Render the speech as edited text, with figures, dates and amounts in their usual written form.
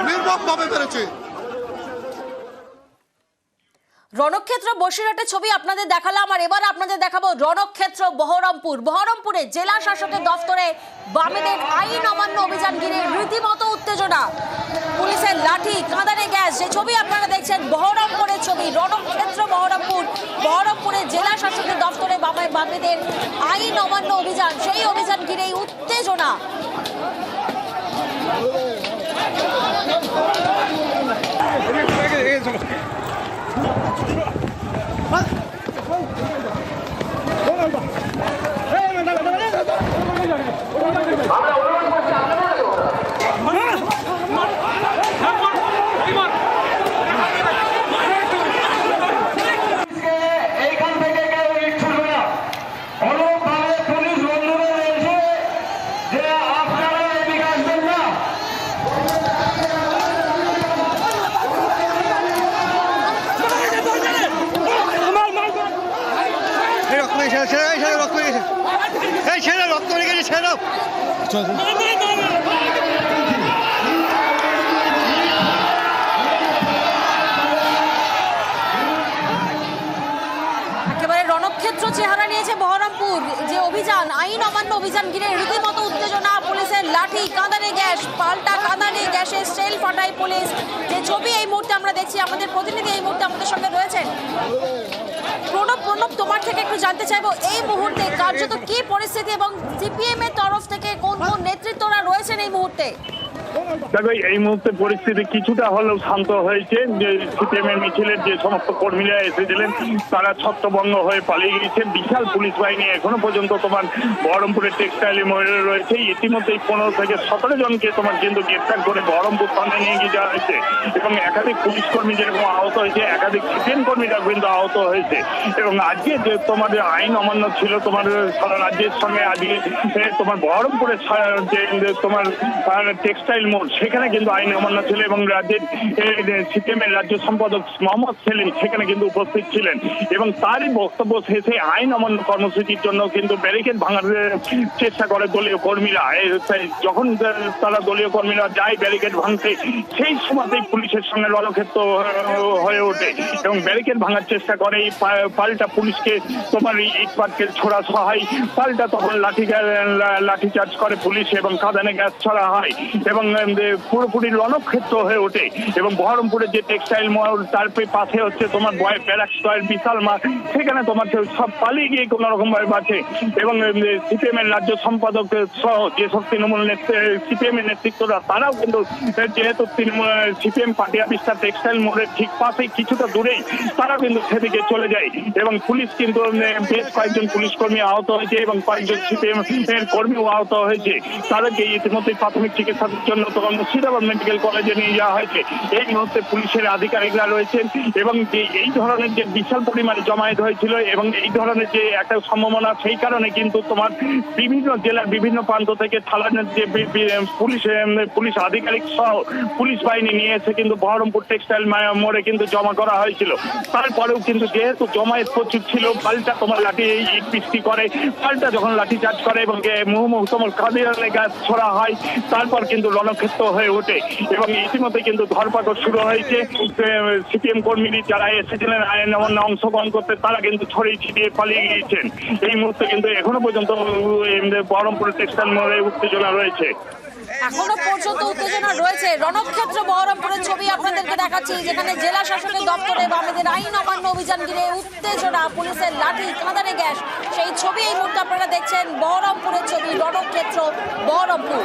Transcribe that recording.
নির্মমভাবে মেরেছে। রণক্ষেত্র বসিরহাটের ছবি আপনাদের দেখালাম, আর এবার আপনাদের দেখাবো রণক্ষেত্র বহরমপুর। বহরমপুরে জেলা শাসকের দফতরে বামেদের আইন অমান্য অভিযান ঘিরে রীতিমতো উত্তেজনা। পুলিশের লাঠি, কাঁদানে গ্যাস, যে ছবি আপনারা দেখছেন বহরমপুরের ছবি। রণক্ষেত্র বহরমপুর, বহরমপুরে জেলা শাসকের দফতরে বামেদের আইন অমান্য অভিযান, সেই অভিযান ঘিরেই উত্তেজনা। একেবারে রণক্ষেত্র চেহারা নিয়েছে বহরমপুর। যে অভিযান, আইন অমান্য অভিযান ঘিরে রীতিমতো উত্তেজনা। পুলিশের লাঠি, কাঁদানে গ্যাস, পাল্টা কাঁদানে গ্যাসের সেল ফাটায় পুলিশ। যে ছবি এই মুহূর্তে আমরা দেখছি, আমাদের প্রতিনিধি এই মুহূর্তে আমাদের সঙ্গে রয়েছেন। প্রণব, তোমার থেকে একটু জানতে চাইবো এই মুহূর্তে কার্যত কি পরিস্থিতি এবং সিপিএম এর তরফ থেকে কোন কোন নেতৃত্বরা রয়েছেন এই মুহূর্তে? দেখো, এই মুহূর্তে পরিস্থিতি কিছুটা হলেও শান্ত হয়েছে। যে সিপিএম এর মিছিলের যে সমস্ত কর্মীরা এসেছিলেন তারা ছত্রভঙ্গ হয়ে পালিয়ে গিয়েছে। বিশাল পুলিশ বাহিনী এখনো পর্যন্ত তোমার বহরমপুরের টেক্সটাইলে মহিলা রয়েছে। ইতিমধ্যেই 15 থেকে 17 জনকে তোমার কিন্তু গ্রেপ্তার করে বহরমপুর থানায় নিয়ে গিয়ে যাওয়া হয়েছে এবং একাধিক পুলিশ কর্মী যেরকম আহত হয়েছে, একাধিক সিপিএম কর্মীরা কিন্তু আহত হয়েছে। এবং আজকে যে তোমাদের আইন অমান্য ছিল তোমার সারা রাজ্যের সঙ্গে, আজকে তোমার বহরমপুরের যে তোমার টেক্সটাইল মোড়, সেখানে কিন্তু আইন অমান্য ছিল এবং রাজ্যের সিপিএম এর রাজ্য সম্পাদক মোহাম্মদ সেলিম সেখানে কিন্তু উপস্থিত ছিলেন এবং তারই বক্তব্য শেষে আইন অমান্য কর্মসূচির জন্য কিন্তু ব্যারিকেড ভাঙার চেষ্টা করে দলীয় কর্মীরা। যখন তারা দলীয় কর্মীরা যায় ব্যারিকেড ভাঙতে, সেই সময়তেই পুলিশের সঙ্গে রণক্ষেত্র হয়ে ওঠে এবং ব্যারিকেড ভাঙার চেষ্টা করে। পাল্টা পুলিশকে তোমার ইট পাটকেল ছোড়া সহায়, পাল্টা তখন লাঠিচার্জ করে পুলিশ এবং কাঁদানে গ্যাস ছড়া হয় এবং পুরোপুরি রণক্ষেত্র হয়ে ওঠে। এবং বহরমপুরের যে টেক্সটাইল মল, তার পাশে হচ্ছে তোমার ব্যারাক স্কয়ার বিশাল মাঠ, সেখানে তোমার সব পালিয়ে গিয়ে কোন রকম ভাবে বাঁচে এবং সিপিএম এর রাজ্য সম্পাদক সহ যেসব তৃণমূল সিপিএম এর নেতৃত্বরা, তারাও কিন্তু যেহেতু সিপিএম পার্টি অফিসটা টেক্সটাইল মোড়ের ঠিক পাশেই কিছুটা দূরেই, তারা কিন্তু সেদিকে চলে যায় এবং পুলিশ কিন্তু বেশ কয়েকজন পুলিশ কর্মী আহত হয়েছে এবং কয়েকজন সিপিএম এর কর্মীও আহত হয়েছে। তাদেরকে ইতিমধ্যে প্রাথমিক চিকিৎসার জন্য তখন মুর্শিদাবাদ মেডিকেল কলেজে নিয়ে যাওয়া হয়েছে। এই মুহূর্তে পুলিশের আধিকারিকরা রয়েছেন এবং যে এই ধরনের যে বিশাল পরিমাণে জমায়েত হয়েছিল এবং এই ধরনের যে একটা সম্ভাবনা, সেই কারণে কিন্তু তোমার বিভিন্ন জেলার বিভিন্ন প্রান্ত থেকে থানার যে পুলিশ আধিকারিক সহ পুলিশ বাহিনী নিয়ে এসে কিন্তু বহরমপুর টেক্সটাইল মোড়ে কিন্তু জমা করা হয়েছিল। তারপরেও কিন্তু যেহেতু জমায়েত প্রচুর ছিল, পাল্টা তোমার লাঠি ইট বৃষ্টি করে, পাল্টা যখন লাঠি চার্জ করে এবং মুহুর্মুহু তোমার কাঁদানে গ্যাস ছোড়া হয়, তারপর কিন্তু রণক্ষেত্র হয়ে ওঠে এবং ইতিমধ্যে কিন্তু ধরপাকড় শুরু হয়েছে। সিপিএম কর্মীরা যারা এসেছিলেন আইন অমান্য অংশগ্রহণ করতে, তারা কিন্তু ছড়িয়ে ছিটিয়ে পালিয়ে গিয়েছেন। এই মুহূর্তে কিন্তু এখনো পর্যন্ত বহরমপুর টেক্সটাইল মোড়ে উত্তেজনা রয়েছে। এখনো পর্যন্ত উত্তেজনা রয়েছে। রণক্ষেত্র বহরমপুরের ছবি আপনাদেরকে দেখাচ্ছি, যেখানে জেলা শাসকের দপ্তরে বামেদের আইন অমান্য অভিযান ঘিরে উত্তেজনা, পুলিশের লাঠি, কাঁদানে গ্যাস, সেই ছবি এই মুহূর্তে আপনারা দেখছেন। বহরমপুরের ছবি, রণক্ষেত্র বহরমপুর।